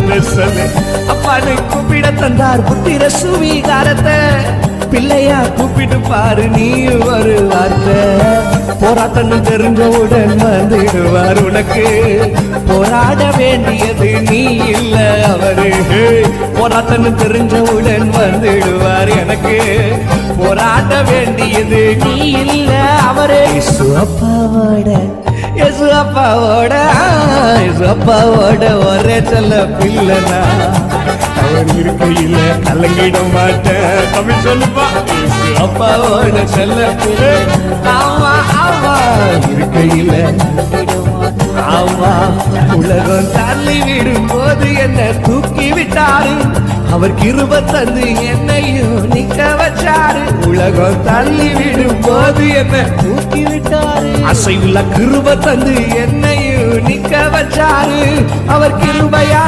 என்ன சொல்லு. அப்பான்னு கூப்பிட தந்தார் புத்திர சுவீகாரத்தை, பிள்ளையா கூப்பிட்டு பாரு நீ ஒரு வார்த்தை. போராட்டம் தெரிஞ்சவுடன் வந்துடுவார் உனக்கு, போராட வேண்டியது நீ இல்ல அவரு. போராட்டம் தெரிஞ்சவுடன் வந்துடுவார் எனக்கு, போராட வேண்டியது நீ இல்ல அவரு. இயேசு அப்பாவோட, இயேசு அப்பாவோட, இயேசு அப்பாவோட ஒரே செல்ல பிள்ளைனா, அவர் இருக்கையில கலங்கிட மாட்டேன். தமிழ் சொல்லுப்பா. இயேசு அப்பாவோட செல்ல பிள்ளை. ஆமா ஆமா, இருக்கையில ஆமா. உலகம் தள்ளி விடும் போது என்ன தூக்கி விட்டாரு, அவர் கிருபை தந்து என்னையும் நிக்க வச்சாரு. உலகம் தள்ளி விடும் போது என்ன தூக்கி விட்டாரு, அசைவுள்ள கிருபை தந்து என்னையும் நிக்க வச்சாரு. அவர் கிருபையா